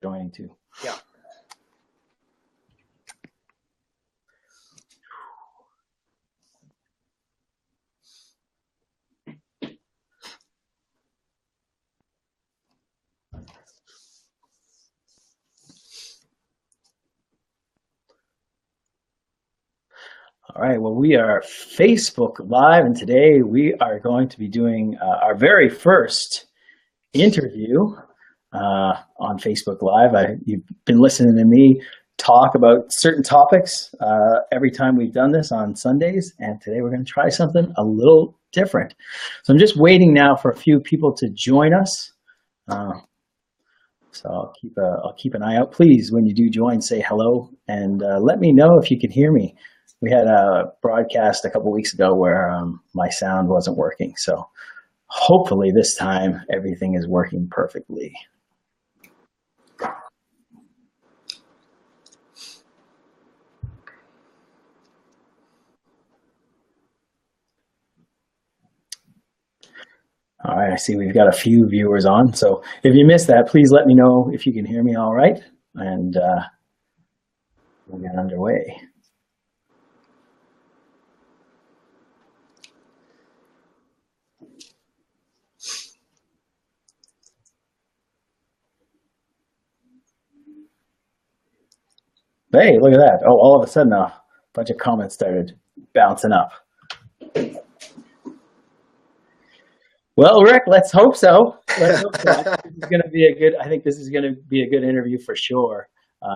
joining too. Yeah. All right, well, we are Facebook Live, and today we are going to be doing our very first interview on Facebook Live. You've been listening to me talk about certain topics every time we've done this on Sundays, and today we're going to try something a little different. So I'm just waiting now for a few people to join us. So I'll keep an eye out. Please, when you do join, say hello and let me know if you can hear me. We had a broadcast a couple weeks ago where my sound wasn't working. So hopefully this time everything is working perfectly. All right, I see we've got a few viewers on. So if you missed that, please let me know if you can hear me all right. And we'll get underway. Hey, look at that. Oh, all of a sudden a bunch of comments started bouncing up. Well, Rick, let's hope so. Let's hope so. I think this is going to be a good interview for sure. A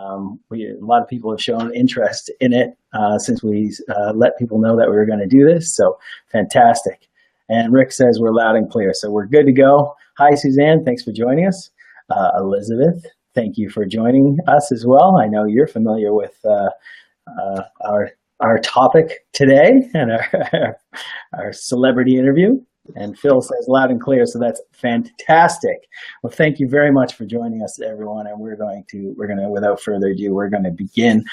lot of people have shown interest in it since we let people know that we were going to do this. So fantastic. And Rick says we're loud and clear. So we're good to go. Hi, Suzanne. Thanks for joining us. Elizabeth, thank you for joining us as well. I know you're familiar with our topic today and our celebrity interview. And Phil says loud and clear, so that's fantastic. Well, thank you very much for joining us, everyone. And we're going to, without further ado, we're going to begin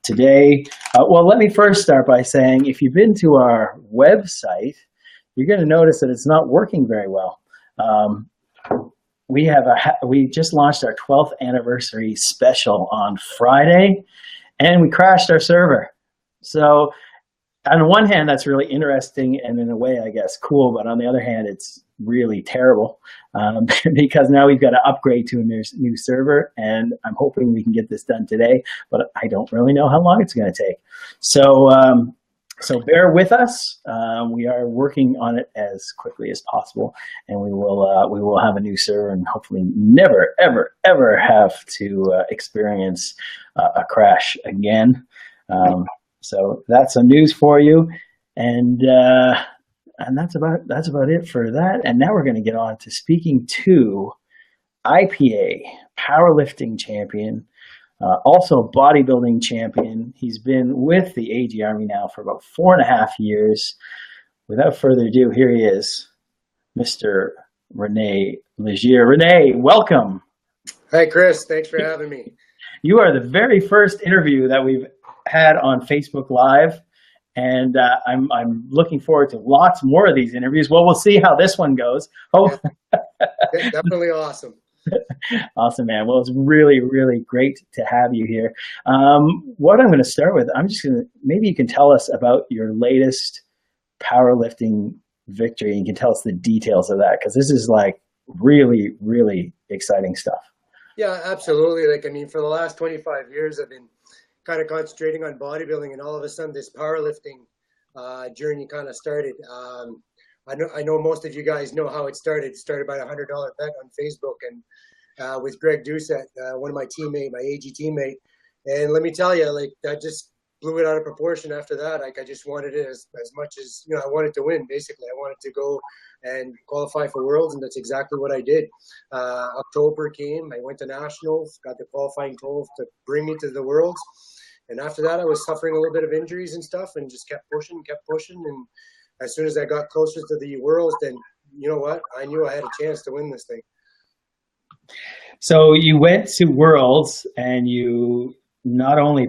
today. Well, let me first start by saying, if you've been to our website, you're going to notice that it's not working very well. We just launched our 12th anniversary special on Friday, and we crashed our server. So on one hand, that's really interesting and in a way, I guess, cool. But on the other hand, it's really terrible because now we've got to upgrade to a new server. And I'm hoping we can get this done today, but I don't really know how long it's going to take. So bear with us. We are working on it as quickly as possible, and we will have a new server and hopefully never, ever, ever have to experience a crash again. So that's some news for you, and that's about it for that. And now we're going to get on to speaking to IPA powerlifting champion, also bodybuilding champion. He's been with the AG Army now for about 4.5 years. Without further ado, here he is, Mr. Rene Leger. Rene, welcome. Hi, Chris. Thanks for having me. You are the very first interview that we've had on Facebook Live, and I'm looking forward to lots more of these interviews. Well, we'll see how this one goes. Oh, yeah, definitely awesome. Awesome, man. Well, it's really, really great to have you here. What I'm going to start with, maybe you can tell us about your latest powerlifting victory. You can tell us the details of that, because this is like really, really exciting stuff. Yeah, absolutely. For the last 25 years, I've been kind of concentrating on bodybuilding, and all of a sudden this powerlifting journey kind of started. I know most of you guys know how it started. It started by a $100 bet on Facebook, and with Greg Doucette, one of my AG teammate. And let me tell you, that just blew it out of proportion after that. I just wanted it as much as, I wanted to win, basically. I wanted to go and qualify for Worlds, and that's exactly what I did. October came, I went to Nationals, got the qualifying toll to bring me to the Worlds. And after that, I was suffering a little bit of injuries and stuff, and just kept pushing. And as soon as I got closer to the Worlds, then you know what? I knew I had a chance to win this thing. So you went to Worlds, and you not only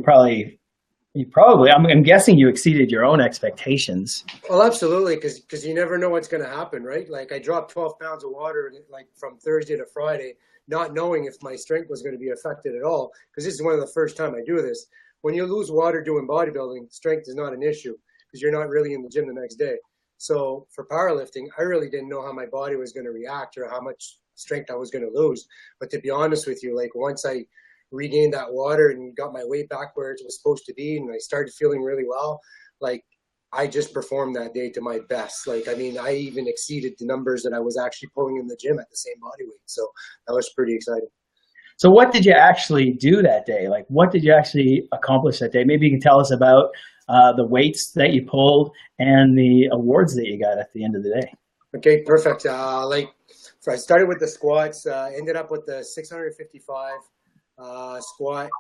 I'm guessing you exceeded your own expectations. Well, absolutely, because you never know what's going to happen, right? I dropped 12 pounds of water from Thursday to Friday, not knowing if my strength was going to be affected at all, because this is one of the first time I do this. When you lose water doing bodybuilding, strength is not an issue because you're not really in the gym the next day. So for powerlifting, I really didn't know how my body was going to react or how much strength I was going to lose. But to be honest with you, like once I regained that water and got my weight back where it was supposed to be, and I started feeling really well, like I just performed that day to my best. Like, I mean, I even exceeded the numbers that I was actually pulling in the gym at the same body weight. So that was pretty exciting. So what did you actually do that day? Like, what did you actually accomplish that day? Maybe you can tell us about the weights that you pulled and the awards that you got at the end of the day. Okay, perfect. So I started with the squats, ended up with the 655 squat.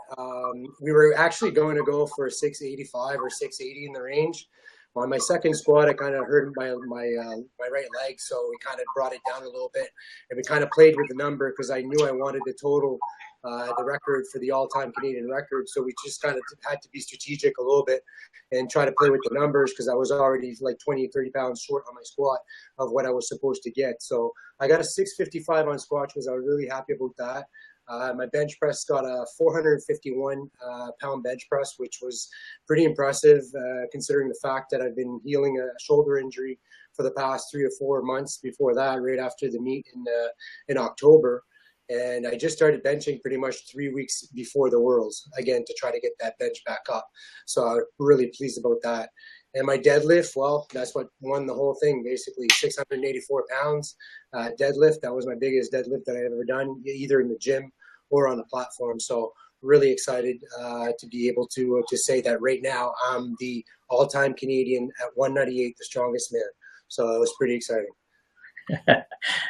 We were actually going to go for 685 or 680 in the range. On my second squat, I kind of hurt my right leg, so we kind of brought it down a little bit, and we kind of played with the number because I knew I wanted the total, the record for the all-time Canadian record. So we just kind of had to be strategic a little bit and try to play with the numbers because I was already like 20, 30 pounds short on my squat of what I was supposed to get. So I got a 655 on squat, which I was really happy about that. My bench press got a 451 pound bench press, which was pretty impressive considering the fact that I've been healing a shoulder injury for the past 3 or 4 months before that, right after the meet in October. And I just started benching pretty much 3 weeks before the Worlds, again, to try to get that bench back up. So I'm really pleased about that. And my deadlift, well, that's what won the whole thing, basically 684 pounds deadlift. That was my biggest deadlift that I've ever done, either in the gym or on the platform. So really excited to be able to say that right now I'm the all-time Canadian at 198, the strongest man. So it was pretty exciting.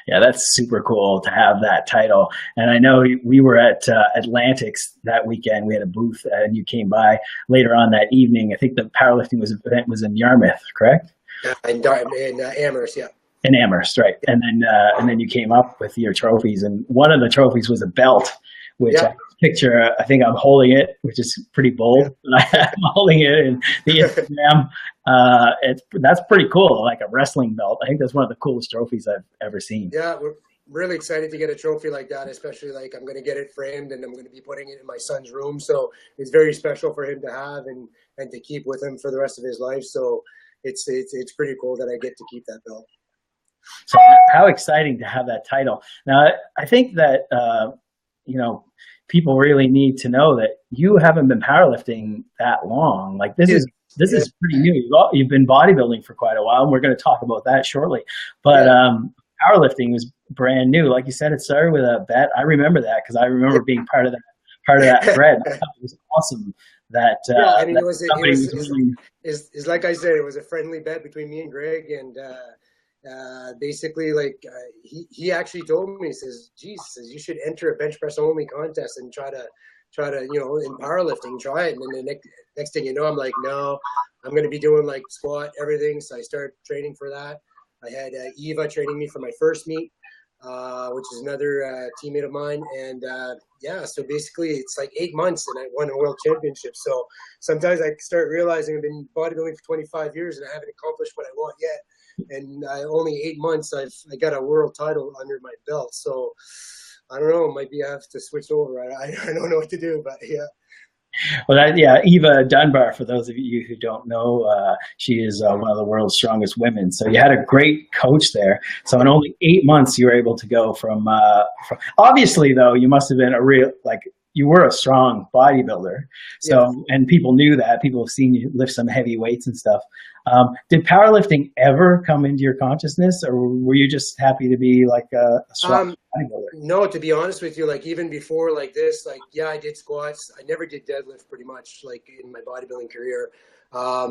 Yeah, that's super cool to have that title. And I know we were at Atlantics that weekend. We had a booth, and you came by later on that evening. I think the powerlifting event was in Yarmouth, correct? In Amherst, yeah. In Amherst, right? And then you came up with your trophies, and one of the trophies was a belt, which I picture. I think I'm holding it, which is pretty bold. I'm holding it in the Instagram. That's pretty cool, like a wrestling belt. I think that's one of the coolest trophies I've ever seen. Yeah, we're really excited to get a trophy like that, especially like I'm going to get it framed and I'm going to be putting it in my son's room. So it's very special for him to have and to keep with him for the rest of his life. So it's pretty cool that I get to keep that belt. So how exciting to have that title. Now, I think that, people really need to know that you haven't been powerlifting that long. Like this is pretty new. You've been bodybuilding for quite a while, and we're going to talk about that shortly. But powerlifting was brand new. Like you said, it started with a bet. I remember that because I remember being part of that thread. I thought it was awesome that it's like I said, it was a friendly bet between me and Greg, and basically like he actually told me, he says, "Geez, you should enter a bench press only contest and try to in powerlifting, try it." And then the next thing you know, I'm like, no, I'm going to be doing like squat, everything. So I started training for that. I had Eva training me for my first meet, which is another teammate of mine. And so basically it's like 8 months and I won a world championship. So sometimes I start realizing I've been bodybuilding for 25 years and I haven't accomplished what I want yet. And only 8 months, I got a world title under my belt. So I don't know, maybe I have to switch over. I don't know what to do, but yeah. Well, Eva Dunbar, for those of you who don't know, she is one of the world's strongest women. So you had a great coach there. So in only 8 months, you were able to go from obviously, though, you must have been you were a strong bodybuilder. So, and people knew that. People have seen you lift some heavy weights and stuff. Did powerlifting ever come into your consciousness, or were you just happy to be like a strong bodybuilder? No, to be honest with you, like even before like this, like, I did squats. I never did deadlift pretty much like in my bodybuilding career.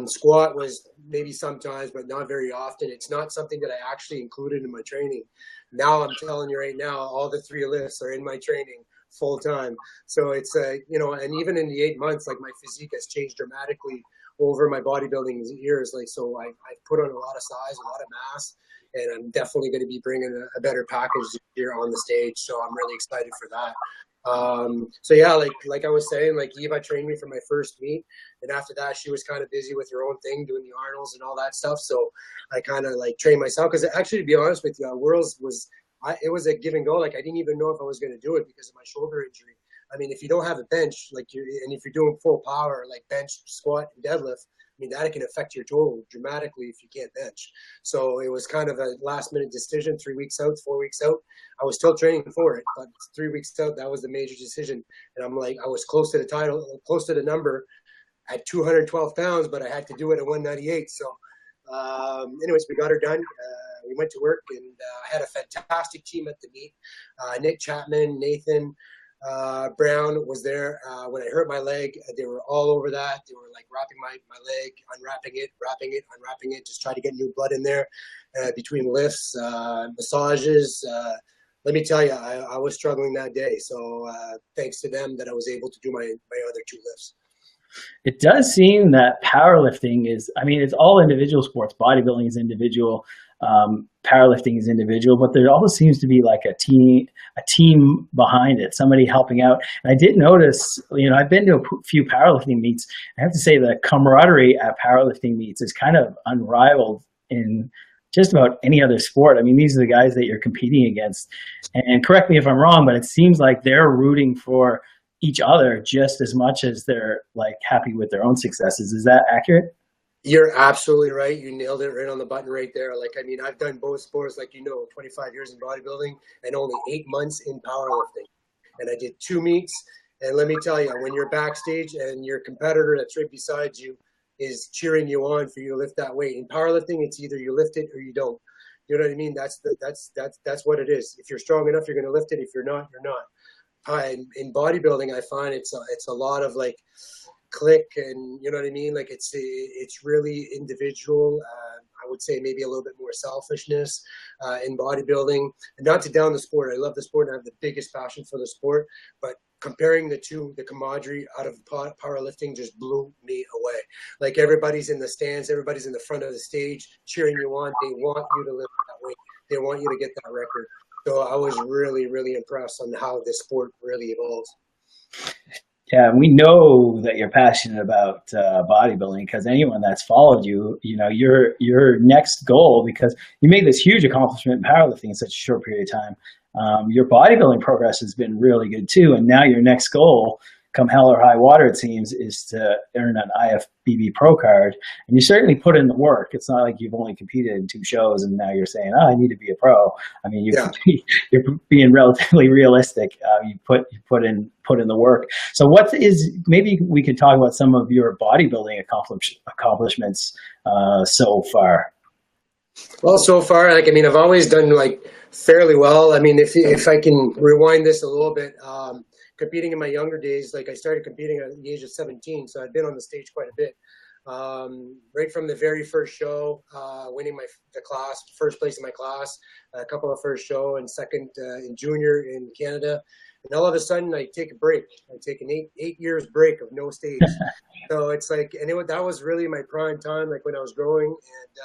Squat was maybe sometimes, but not very often. It's not something that I actually included in my training. Now I'm telling you right now, all the 3 lifts are in my training full time. So it's and even in the 8 months, like my physique has changed dramatically over my bodybuilding years. Like, so I put on a lot of size, a lot of mass, and I'm definitely going to be bringing a better package here on the stage. So I'm really excited for that. So yeah, like I was saying, like Eva trained me for my first meet, and after that she was kind of busy with her own thing, doing the Arnolds and all that stuff. So I kind of like trained myself, because actually, to be honest with you, Worlds was it was a give and go. Like I didn't even know if I was going to do it because of my shoulder injury. I mean, if you don't have a bench, and if you're doing full power, like bench, squat, and deadlift, I mean, that can affect your total dramatically if you can't bench. So it was kind of a last minute decision, 3 weeks out, 4 weeks out. I was still training for it, but 3 weeks out, that was the major decision. And I'm like, I was close to the title, close to the number at 212 pounds, but I had to do it at 198. So anyways, we got her done. We went to work, and I had a fantastic team at the meet. Nick Chapman, Nathan, Brown was there. When I hurt my leg, they were all over that. They were like wrapping my leg, unwrapping it, wrapping it, unwrapping it, just try to get new blood in there between lifts, massages. Let me tell you, I was struggling that day. So thanks to them that I was able to do my other 2 lifts. It does seem that powerlifting is, I mean, it's all individual sports. Bodybuilding is individual, powerlifting is individual, but there always seems to be like a team behind it, somebody helping out. And I did notice, you know, I've been to a few powerlifting meets. I have to say the camaraderie at powerlifting meets is kind of unrivaled in just about any other sport. I mean, these are the guys that you're competing against. And correct me if I'm wrong, but it seems like they're rooting for each other just as much as they're like happy with their own successes. Is that accurate? You're absolutely right. You nailed it right on the button right there. Like, I mean, I've done both sports, like, 25 years in bodybuilding and only 8 months in powerlifting. And I did 2 meets. And let me tell you, when you're backstage and your competitor that's right beside you is cheering you on for you to lift that weight. In powerlifting, it's either you lift it or you don't. You know what I mean? That's what it is. If you're strong enough, you're going to lift it. If you're not, you're not. In bodybuilding, I find it's a lot of like click, and you know what I mean. Like it's really individual. I would say maybe a little bit more selfishness in bodybuilding. And not to down the sport. I love the sport and I have the biggest passion for the sport. But comparing the two, the camaraderie out of powerlifting just blew me away. Like everybody's in the stands, everybody's in the front of the stage cheering you on. They want you to lift that weight. They want you to get that record. So I was really, really impressed on how this sport really evolves. Yeah, and we know that you're passionate about bodybuilding because anyone that's followed you, you know, your next goal, because you made this huge accomplishment in powerlifting in such a short period of time. Your bodybuilding progress has been really good too, and now your next goal, come hell or high water, it seems, is to earn an IFBB pro card. And you certainly put in the work. It's not like you've only competed in 2 shows and now you're saying, "Oh, I need to be a pro." I mean, you're being relatively realistic. You put in the work. So maybe we could talk about some of your bodybuilding accomplishments so far. Well, so far, like, I mean, I've always done like fairly well. I mean, if I can rewind this a little bit, competing in my younger days, like I started competing at the age of 17, so I've been on the stage quite a bit. Right from the very first show, winning the class, first place in my class, a couple of first show, and second in junior in Canada. And all of a sudden, I take a break. I take an eight years break of no stage. So it's like, and that was really my prime time, like when I was growing. And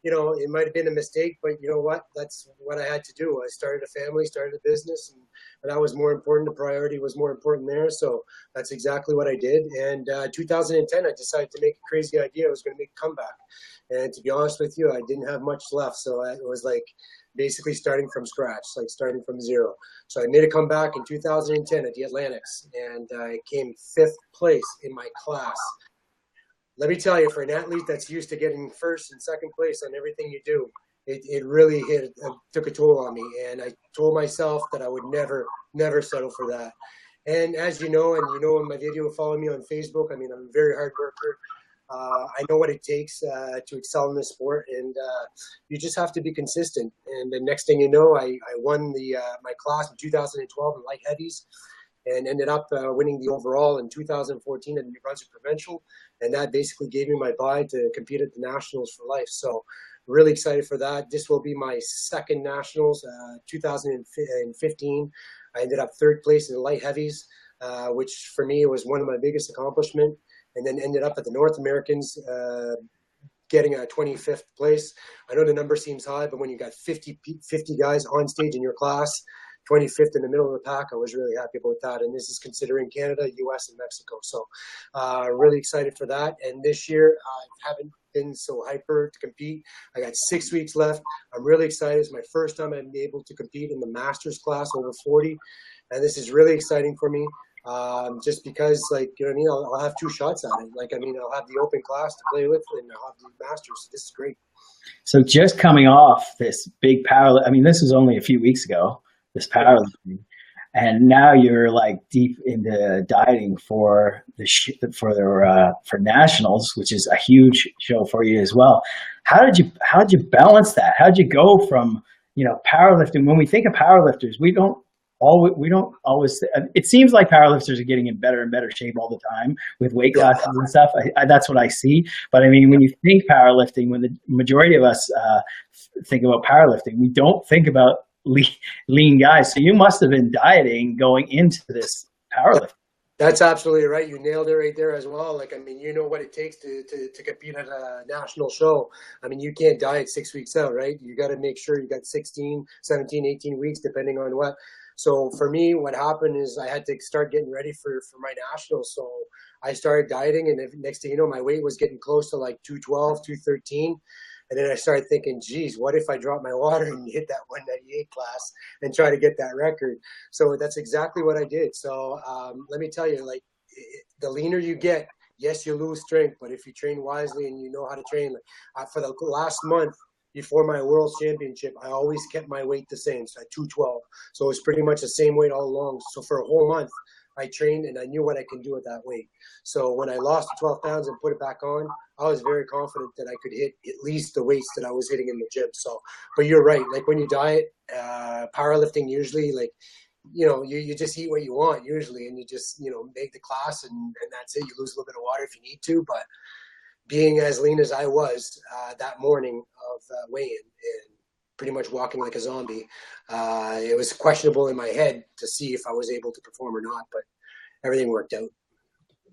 you know, it might have been a mistake, but you know what? That's what I had to do. I started a family, started a business, and that was more important. The priority was more important there. So that's exactly what I did. And 2010, I decided to make a crazy idea. I was going to make a comeback. And to be honest with you, I didn't have much left. So it was like basically starting from scratch, like starting from zero. So I made a comeback in 2010 at the Atlantics, and I came 5th place in my class. Let me tell you, for an athlete that's used to getting first and second place on everything you do, it really took a toll on me. And I told myself that I would never settle for that. And as you know, and you know in my video, follow me on Facebook, I mean, I'm a very hard worker. I know what it takes to excel in this sport, and you just have to be consistent. And the next thing you know, I won my class in 2012 in light heavies, and ended up winning the overall in 2014 at the New Brunswick Provincial. And that basically gave me my bye to compete at the Nationals for life. So really excited for that. This will be my second Nationals, 2015. I ended up 3rd place in the light heavies, which for me was one of my biggest accomplishments. And then ended up at the North Americans, getting a 25th place. I know the number seems high, but when you got 50 guys on stage in your class, 25th in the middle of the pack. I was really happy about that. And this is considering Canada, US, and Mexico. So really excited for that. And this year, I haven't been so hyper to compete. I got 6 weeks left. I'm really excited. It's my first time I'm able to compete in the Masters class over 40. And this is really exciting for me. Just because, like, you know what I mean, I'll have 2 shots at it. Like, I mean, I'll have the open class to play with, and I'll have the Masters. So this is great. So just coming off this big power, I mean, this was only a few weeks ago, this powerlifting, and now you're like deep into dieting for for nationals, which is a huge show for you as well. How did you balance that? How did you go from, you know, powerlifting? When we think of powerlifters, we don't always, it seems like powerlifters are getting in better and better shape all the time with weight classes and stuff. That's what I see. But I mean, when you think powerlifting, when the majority of us think about powerlifting, we don't think about lean guys. So you must have been dieting going into this powerlifting. That's absolutely right. You nailed it right there as well. Like, I mean, you know what it takes to compete at a national show. I mean, you can't diet 6 weeks out, right? You got to make sure you got 16, 17, 18 weeks, depending on what. So for me, what happened is I had to start getting ready for my nationals. So I started dieting, and next thing you know, my weight was getting close to like 212, 213. And then I started thinking, geez, what if I drop my water and hit that 198 class and try to get that record? So that's exactly what I did. So let me tell you, like, the leaner you get, yes, you lose strength, but if you train wisely and you know how to train, for the last month, before my world championship, I always kept my weight the same, so at 212. So it was pretty much the same weight all along. So for a whole month, I trained and I knew what I can do at that weight. So when I lost the 12 pounds and put it back on, I was very confident that I could hit at least the weights that I was hitting in the gym. So, but you're right. Like, when you diet, powerlifting, usually, like, you know, you just eat what you want usually, and you just, you know, make the class and that's it. You lose a little bit of water if you need to, but being as lean as I was that morning of weigh-in and pretty much walking like a zombie, it was questionable in my head to see if I was able to perform or not, but everything worked out.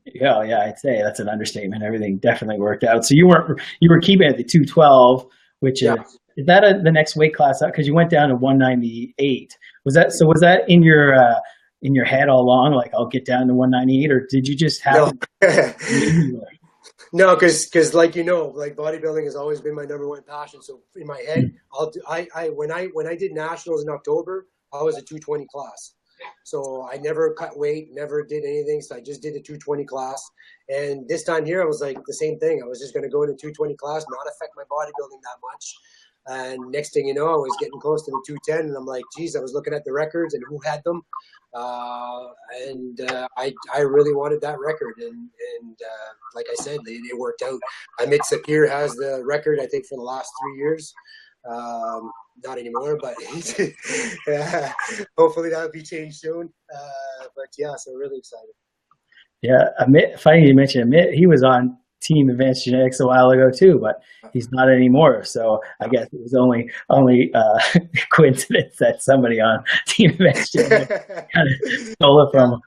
Yeah, I'd say that's an understatement. Everything definitely worked out. So you were keeping at the 212, which is that the next weight class up? Because you went down to 198. Was that in your head all along? Like, I'll get down to 198, or did you just have? No. No, because like, you know, like, bodybuilding has always been my #1 passion. So in my head, when I did nationals in October, I was a 220 class. So I never cut weight, never did anything. So I just did a 220 class. And this time here, I was like the same thing. I was just going to go into 220 class, not affect my bodybuilding that much. And next thing you know, I was getting close to the 210, and I'm like, geez, I was looking at the records and who had them. I really wanted that record. And like I said, it worked out. Amit Sapir has the record, I think, for the last 3 years. Not anymore, but hopefully that'll be changed soon. But yeah, so really excited. Yeah, Amit, funny you mentioned Amit. He was on Team Advanced Genetics a while ago too, but he's not anymore. So I guess it was only coincidence that somebody on Team Advanced Genetics kind of stole it from him.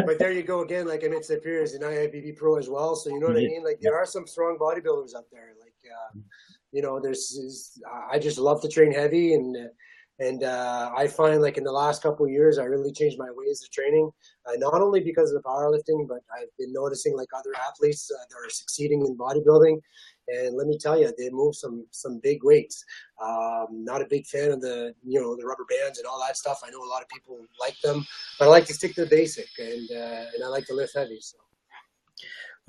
But there you go again. Like, Amit Sapir is an IFBB pro as well. So you know what I mean? Like, there are some strong bodybuilders up there. Like, you know, I just love to train heavy, and I find, like, in the last couple of years, I really changed my ways of training, not only because of the powerlifting, but I've been noticing, like, other athletes that are succeeding in bodybuilding. And let me tell you, they move some big weights. Not a big fan of the rubber bands and all that stuff. I know a lot of people like them, but I like to stick to the basic, and I like to lift heavy. So.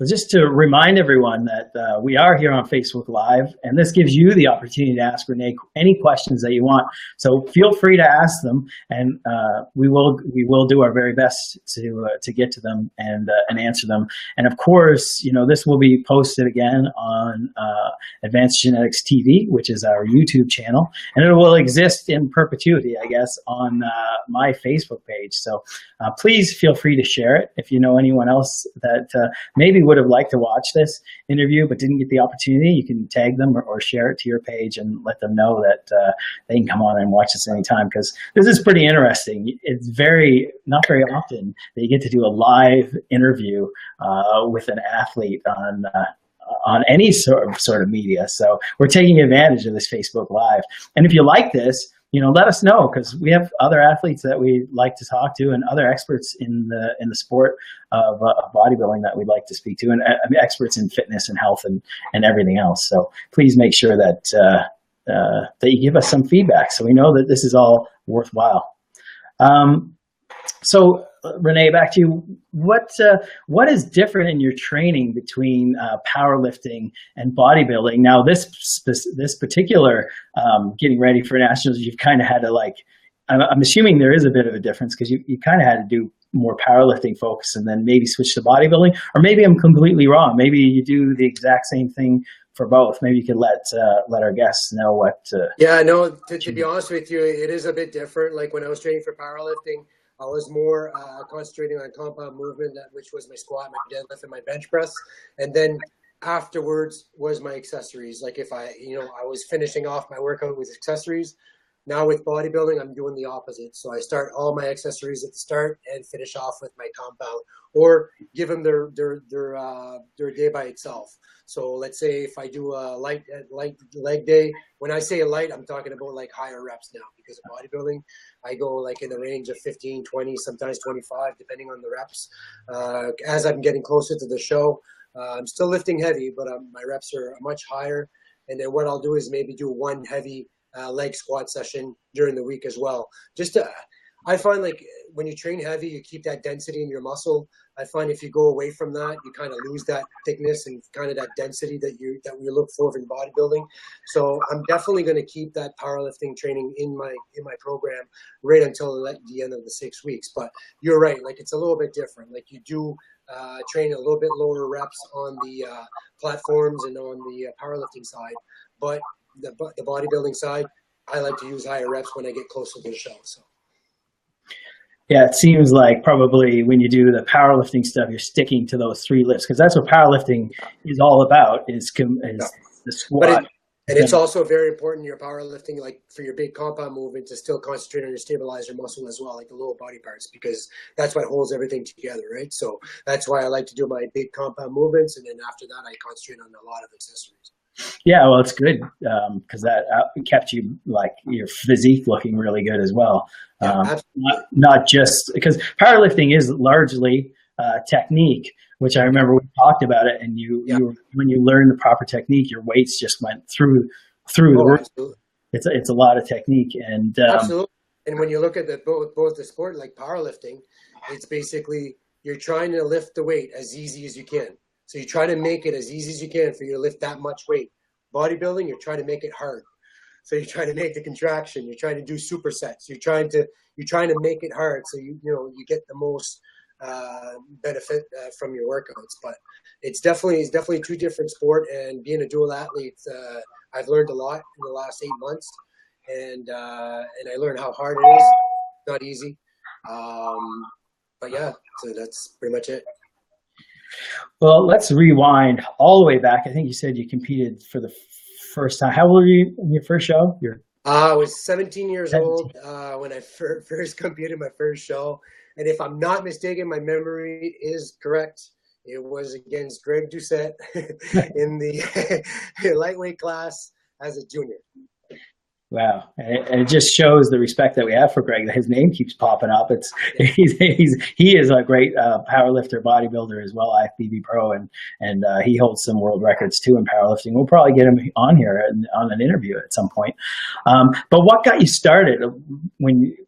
Well, just to remind everyone that we are here on Facebook Live, and this gives you the opportunity to ask Rene any questions that you want. So feel free to ask them, and we will do our very best to get to them and answer them. And of course, you know, this will be posted again on Advanced Genetics TV, which is our YouTube channel, and it will exist in perpetuity, I guess, on my Facebook page. So please feel free to share it if you know anyone else that maybe would have liked to watch this interview but didn't get the opportunity. You can tag them or share it to your page and let them know that they can come on and watch this anytime, because this is pretty interesting. It's not very often that you get to do a live interview with an athlete on any sort of media. So we're taking advantage of this Facebook Live. And if you like this, let us know, because we have other athletes that we like to talk to and other experts in the sport of bodybuilding that we'd like to speak to, and experts in fitness and health and everything else. So please make sure that that you give us some feedback so we know that this is all worthwhile. So Rene, back to you. What is different in your training between powerlifting and bodybuilding? Now, this particular getting ready for nationals, you've kind of had to I'm assuming there is a bit of a difference, because you kind of had to do more powerlifting focus and then maybe switch to bodybuilding, or maybe I'm completely wrong. Maybe you do the exact same thing for both. Maybe you could let our guests know what. Yeah, no. To be honest with you, it is a bit different. Like when I was training for powerlifting, I was more concentrating on compound movement, which was my squat, my deadlift, and my bench press. And then afterwards was my accessories. Like if I was finishing off my workout with accessories. Now with bodybuilding, I'm doing the opposite. So I start all my accessories at the start and finish off with my compound, or give them their day by itself. So let's say if I do a light leg day, when I say light, I'm talking about like higher reps now, because of bodybuilding, I go like in the range of 15, 20, sometimes 25, depending on the reps. As I'm getting closer to the show, I'm still lifting heavy, but my reps are much higher. And then what I'll do is maybe do one heavy leg squat session during the week as well. I find like when you train heavy, you keep that density in your muscle. I find if you go away from that, you kind of lose that thickness and kind of that density that we look for in bodybuilding. So I'm definitely going to keep that powerlifting training in my program right until the end of the 6 weeks. But you're right, like it's a little bit different. Like you do train a little bit lower reps on the platforms and on the powerlifting side, but the bodybuilding side, I like to use higher reps when I get closer to the show. So. Yeah, it seems like probably when you do the powerlifting stuff, you're sticking to those 3 lifts, because that's what powerlifting is all about, is the squat. And it's also very important in your powerlifting, like for your big compound movement, to still concentrate on your stabilizer muscle as well, like the lower body parts, because that's what holds everything together, right? So that's why I like to do my big compound movements, and then after that, I concentrate on a lot of accessories. Yeah, well, it's good because that kept you like your physique looking really good as well. Yeah, not just because powerlifting is largely technique, which I remember we talked about it, and you when you learn the proper technique, your weights just went through the roof. Absolutely. It's a lot of technique, and absolutely. And when you look at both the sport, like powerlifting, it's basically you're trying to lift the weight as easy as you can. So you try to make it as easy as you can for you to lift that much weight. Bodybuilding, you're trying to make it hard. So you're trying to make the contraction. You're trying to do supersets. You're trying to make it hard, so you get the most benefit from your workouts. But it's definitely 2 different sport. And being a dual athlete, I've learned a lot in the last 8 months, and I learned how hard it is. It's not easy, but yeah. So that's pretty much it. Well, let's rewind all the way back. I think you said you competed for the first time. How old were you in your first show? I was 17 years old when I first competed my first show. And if I'm not mistaken, my memory is correct. It was against Greg Doucette in the lightweight class as a junior. Wow. And it just shows the respect that we have for Greg. His name keeps popping up. He is a great powerlifter, bodybuilder as well, IFBB pro, and he holds some world records too in powerlifting. We'll probably get him on here on an interview at some point. But what got you started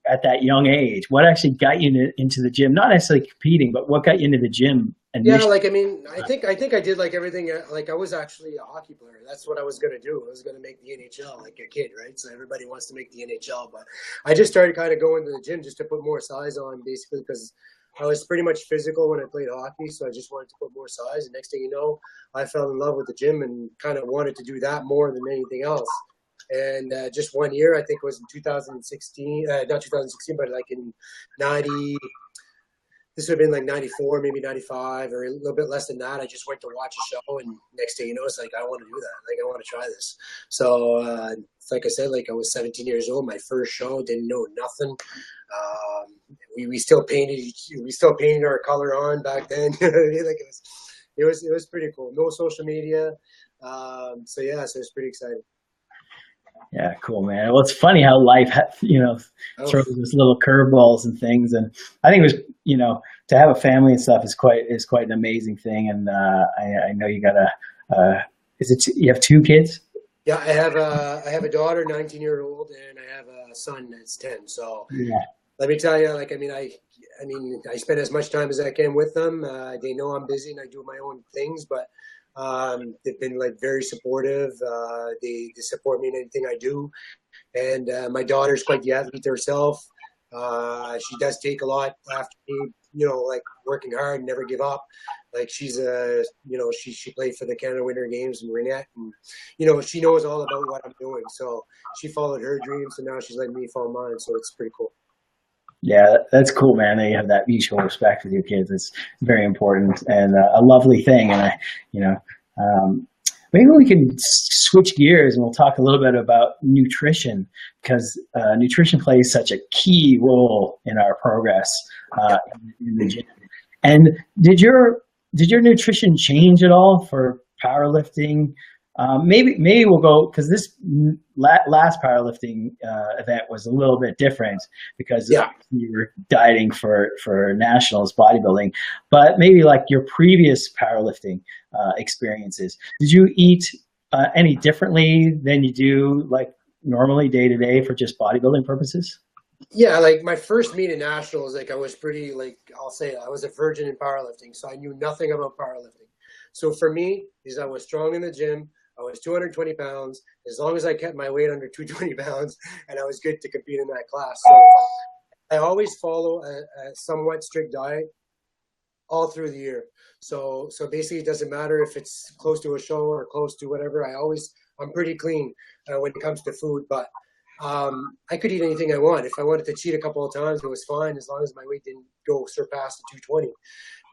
at that young age? What actually got you into the gym? Not necessarily competing, but what got you into the gym? Yeah, like, I mean, I think I did like everything. Like I was actually a hockey player. That's what I was going to do. I was going to make the NHL like a kid, right? So everybody wants to make the NHL. But I just started kind of going to the gym just to put more size on, basically, because I was pretty much physical when I played hockey. So I just wanted to put more size. And next thing you know, I fell in love with the gym and kind of wanted to do that more than anything else. And just 1 year, I think it was in 2016, not 2016, but like in 90. This would have been like 94, maybe 95, or a little bit less than that. I just went to watch a show, and next thing you know, it's like, I want to do that. Like, I want to try this. So, like I said, like I was 17 years old, my first show, didn't know nothing. We still painted our color on back then. Like it was pretty cool. No social media. So it was pretty exciting. Yeah, cool, man. Well, it's funny how life, Oh, throws us little curveballs and things. And I think it was, to have a family and stuff is quite an amazing thing. And I know you got you have two kids? yeah, I have a daughter, 19-year-old, and I have a son that's 10. So Yeah, let me tell you, like, I mean, I spend as much time as I can with them. They know I'm busy and I do my own things, but they've been like very supportive. They support me in anything I do. And my daughter's quite the athlete herself. She does take a lot after me, like working hard and never give up. Like she's she played for the Canada Winter Games in Rene, and she knows all about what I'm doing. So she followed her dreams, and now she's letting me follow mine. So it's pretty cool. yeah, that's cool, man. That you have that mutual respect with your kids. It's very important and a lovely thing. And you know, um, maybe we can switch gears and we'll talk a little bit about nutrition because nutrition plays such a key role in our progress Yeah. in the gym. And did your nutrition change at all for powerlifting? Maybe we'll go because this last powerlifting event was a little bit different because Yeah. you were dieting for nationals bodybuilding, but maybe like your previous powerlifting experiences, did you eat any differently than you do like normally day to day for just bodybuilding purposes? Yeah, like my first meet at nationals, like I was pretty, like I'll say it, I was a virgin in powerlifting, so I knew nothing about powerlifting. So for me, is I was strong in the gym. I was 220 pounds. As long as I kept my weight under 220 pounds, and I was good to compete in that class. So I always follow a somewhat strict diet all through the year. So basically, it doesn't matter if it's close to a show or close to whatever. I'm pretty clean when it comes to food, but I could eat anything I want. If I wanted to cheat a couple of times, it was fine as long as my weight didn't go surpass the 220.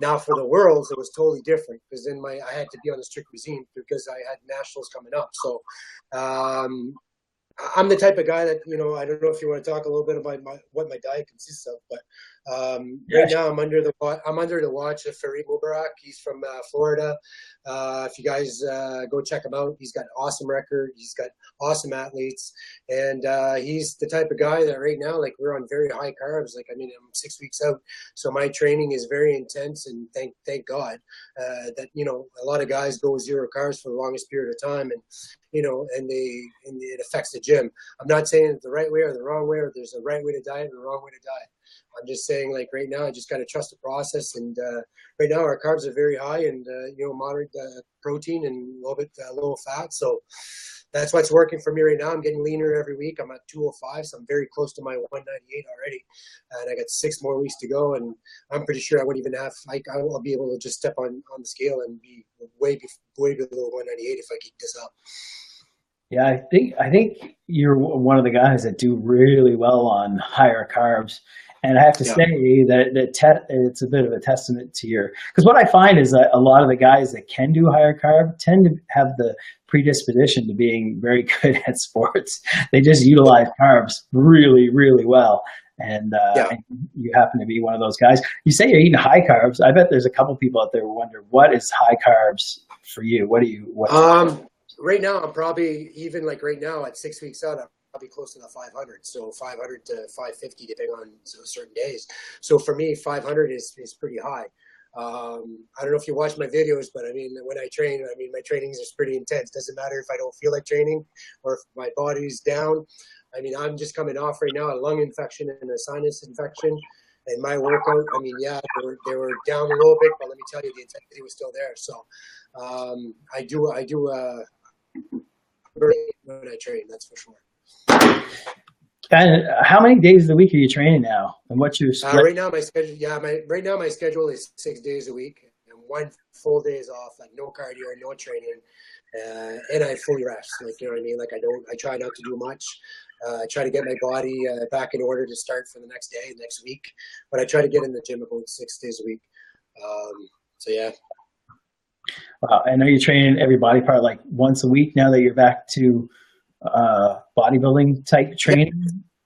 Now for the worlds, it was totally different because then I had to be on a strict regime because I had nationals coming up. So um, I'm the type of guy that, I don't know if you want to talk a little bit about what my diet consists of, but right Yes. now I'm under the watch of Farid Mubarak. He's from Florida. If you guys go check him out, he's got an awesome record. He's got awesome athletes, and he's the type of guy that right now, like we're on very high carbs. Like I'm 6 weeks out, so my training is very intense, and thank God that a lot of guys go zero carbs for the longest period of time, and and it affects the gym. I'm not saying it's the right way or the wrong way, or there's a right way to diet and a wrong way to diet. I'm just saying, like right now, I just got to trust the process. And right now, our carbs are very high, and moderate protein and a little bit low fat. So that's what's working for me right now. I'm getting leaner every week. I'm at 205, so I'm very close to my 198 already, and I got 6 more weeks to go. And I'm pretty sure I wouldn't even have. I'll be able to just step on the scale and be way below 198 if I keep this up. Yeah, I think you're one of the guys that do really well on higher carbs, and I have to Yeah. say it's a bit of a testament to your because what I find is that a lot of the guys that can do higher carb tend to have the predisposition to being very good at sports. They just utilize carbs really, really well, Yeah. and you happen to be one of those guys. You say you're eating high carbs. I bet there's a couple people out there who wonder what is high carbs for you. What's Right now, I'm probably even like right now at 6 weeks out, I'm probably close to the 500. So 500 to 550, depending on certain days. So for me, 500 is pretty high. I don't know if you watch my videos, but I mean, when I train, I mean, my trainings is pretty intense. Doesn't matter if I don't feel like training or if my body's down. I mean, I'm just coming off right now a lung infection and a sinus infection. And my workout, I mean, yeah, they were down a little bit, but let me tell you, the intensity was still there. So I do when I train, that's for sure. and how many days of the week are you training now? And what's your split? Right now, my schedule, right now my schedule is 6 days a week, and 1 full day is off, like no cardio, no training, and I fully rest. Like what I mean, like I try not to do much. I try to get my body back in order to start for the next day, next week. But I try to get in the gym about 6 days a week. So yeah. Wow, I know you're training every body part like once a week now that you're back to bodybuilding type training.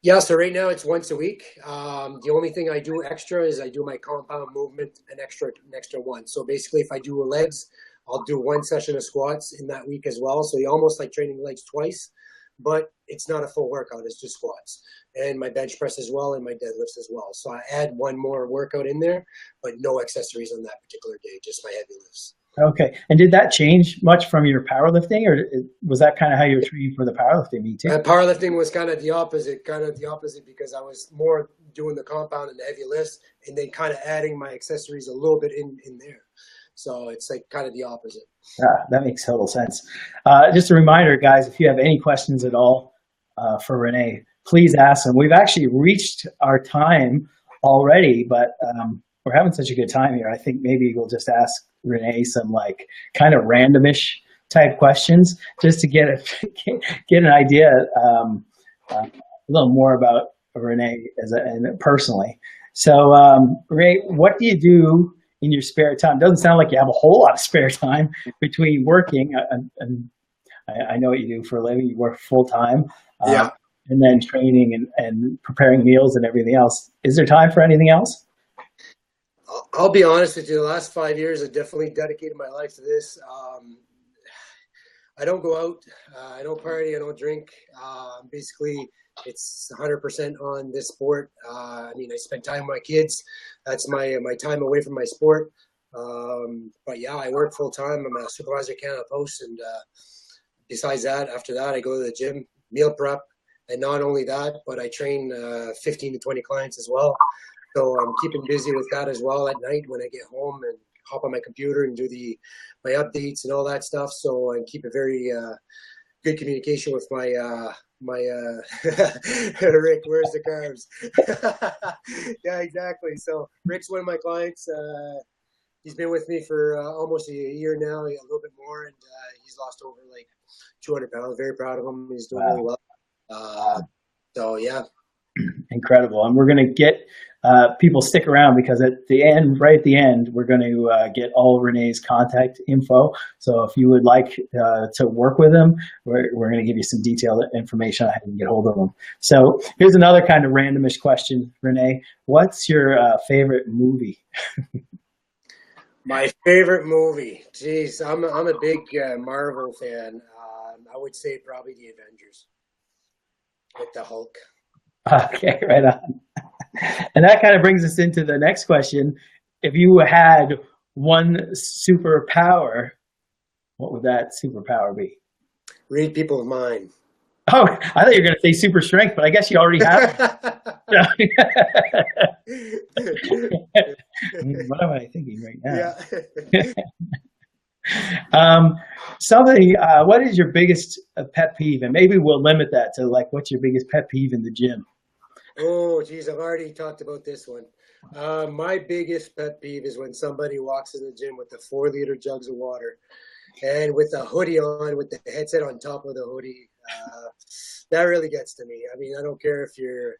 Yeah, so right now it's once a week. The only thing I do extra is I do my compound movement an extra one. So basically, if I do legs, I'll do one session of squats in that week as well. So you almost like training legs twice. but it's not a full workout. It's just squats and my bench press as well and my deadlifts as well. So I add one more workout in there, but no accessories on that particular day, just my heavy lifts. Okay. And did that change much from your powerlifting, or was that kind of how you were training for the powerlifting meet too? Powerlifting was kind of the opposite, because I was more doing the compound and the heavy lifts and then kind of adding my accessories a little bit in there. So it's like kind of the opposite. Yeah, that makes total sense. Just a reminder, guys, if you have any questions at all for Rene, please ask them. We've actually reached our time already, but we're having such a good time here. I think maybe we'll just ask Rene some like kind of randomish type questions just to get an idea a little more about Rene and personally. So Rene, what do you do in your spare time? Doesn't sound like you have a whole lot of spare time between working and I know what you do for a living. You work full time, Yeah. and then training and preparing meals and everything else. Is there time for anything else? I'll be honest with you. The last 5 years, I definitely dedicated my life to this. I don't go out. I don't party. I don't drink. Basically, it's 100% on this sport. I mean, I spend time with my kids. That's my time away from my sport. But yeah, I work full time. I'm a supervisor at Canada Post, and besides that, after that, I go to the gym, meal prep, and not only that, but I train 15 to 20 clients as well. So I'm keeping busy with that as well at night when I get home and hop on my computer and do my updates and all that stuff. So I keep a very good communication with my Rick. Where's the carbs? Yeah, exactly. So Rick's one of my clients. He's been with me for almost a year now, a little bit more, and he's lost over like 200 pounds. Very proud of him. He's doing really well. So yeah. Incredible. And we're going to get people stick around because right at the end, we're going to get all Rene's contact info. So if you would like to work with him, we're going to give you some detailed information on how you can get hold of him. So here's another kind of randomish question, Rene. What's your favorite movie? My favorite movie? Geez, I'm a big Marvel fan. I would say probably The Avengers with the Hulk. Okay, right on. And that kind of brings us into the next question. If you had one superpower, what would that superpower be? Read people's mind. Oh, I thought you were going to say super strength, but I guess you already have it. What am I thinking right now? Yeah. What is your biggest pet peeve? And maybe we'll limit that to like, what's your biggest pet peeve in the gym? Oh, geez, I've already talked about this one. My biggest pet peeve is when somebody walks in the gym with the 4-liter jugs of water and with a hoodie on, with the headset on top of the hoodie. That really gets to me. I mean, I don't care if you're,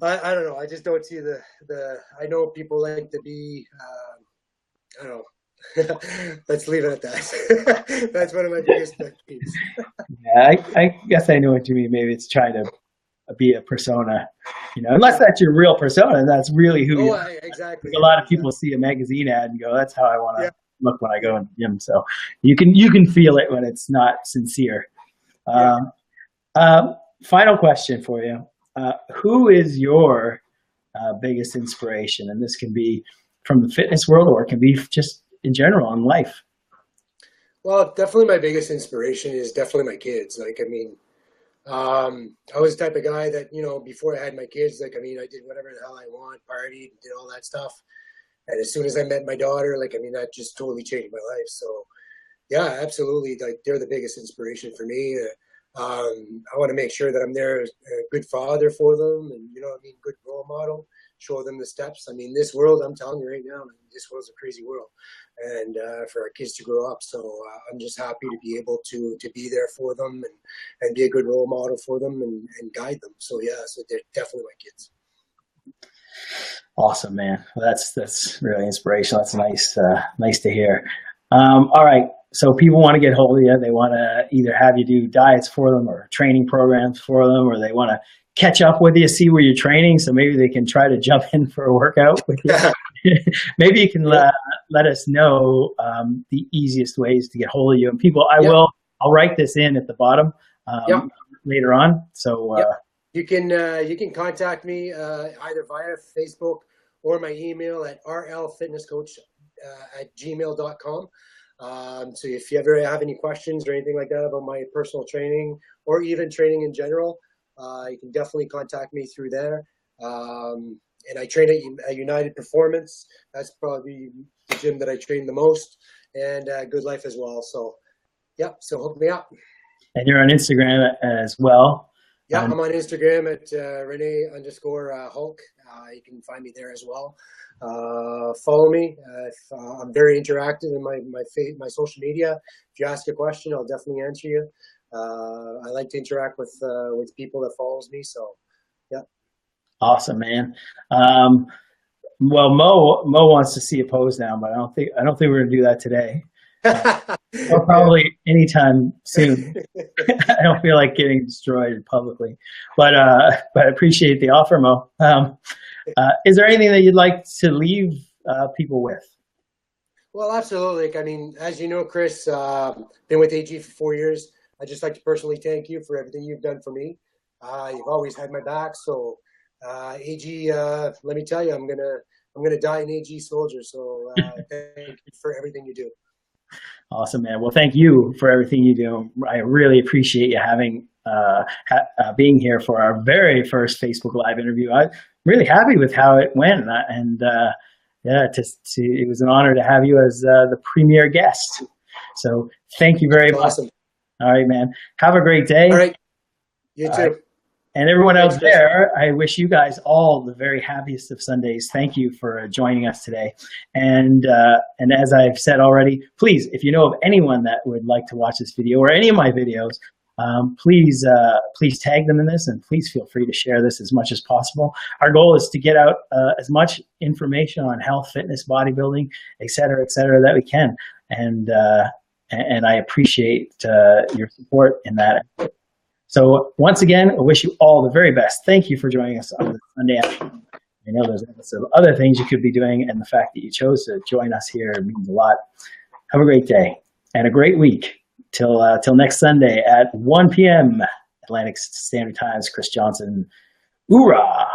I don't know. I just don't see I know people like to be, I don't know. Let's leave it at that. That's one of my biggest pet peeves. Yeah, I guess I know what you mean. Maybe it's trying to be a persona, unless that's your real persona. That's really who you are. Exactly. A lot of people see a magazine ad and go, that's how I want to look when I go in the gym. So you can feel it when it's not sincere. Final question for you. Who is your biggest inspiration? And this can be from the fitness world, or it can be just in general in life. Well, definitely my biggest inspiration is definitely my kids. Like, I mean, I was the type of guy that, before I had my kids, like, I mean, I did whatever the hell I want, partied, did all that stuff. And as soon as I met my daughter, like, I mean, that just totally changed my life. So yeah, absolutely. Like, they're the biggest inspiration for me. I want to make sure that I'm there, a good father for them, and good role model, show them the steps. I mean, this world, I'm telling you right now, this world's a crazy world, and for our kids to grow up. So I'm just happy to be able to be there for them and be a good role model for them and guide them. So yeah, so they're definitely my kids. Awesome, man. Well, that's really inspirational. That's nice to hear. All right. So people want to get hold of you. They want to either have you do diets for them or training programs for them, or they want to catch up with you, see where you're training. So maybe they can try to jump in for a workout with you. Maybe you can let us know the easiest ways to get hold of you. And people, I'll write this in at the bottom. later on. So yep. You can contact me either via Facebook or my email at rlfitnesscoach@gmail.com. So if you ever have any questions or anything like that about my personal training or even training in general, you can definitely contact me through there. And I train at United Performance. That's probably the gym that I train the most, and Good Life as well. So, yeah, so hook me up. And you're on Instagram as well. Yeah, I'm on Instagram at Rene_Hulk. You can find me there as well. Follow me. I'm very interactive in my social media. If you ask a question, I'll definitely answer you. I like to interact with people that follows me. So, yeah. Awesome, man. Well, Mo wants to see a pose now, but I don't think we're gonna do that today. Or probably anytime soon. I don't feel like getting destroyed publicly, but I appreciate the offer, Mo. Is there anything that you'd like to leave people with? Well, absolutely. I mean, as you know, Chris, been with AG for 4 years. I'd just like to personally thank you for everything you've done for me. You've always had my back. So, AG, let me tell you, I'm gonna die an AG soldier. So, thank you for everything you do. Awesome, man. Well, thank you for everything you do. I really appreciate you having being here for our very first Facebook Live interview. I'm really happy with how it went, and yeah, it was an honor to have you as the premier guest. So thank you very much. Awesome. All right, man. Have a great day. All right. You too. Right. And everyone else there, I wish you guys all the very happiest of Sundays. Thank you for joining us today. And as I've said already, please, if you know of anyone that would like to watch this video or any of my videos, please tag them in this, and please feel free to share this as much as possible. Our goal is to get out as much information on health, fitness, bodybuilding, et cetera, that we can. And I appreciate your support in that. So once again, I wish you all the very best. Thank you for joining us on this Sunday afternoon. I know there's some other things you could be doing, and the fact that you chose to join us here means a lot. Have a great day and a great week. Till next Sunday at 1 p.m. Atlantic Standard Time. Chris Johnson. Hoorah!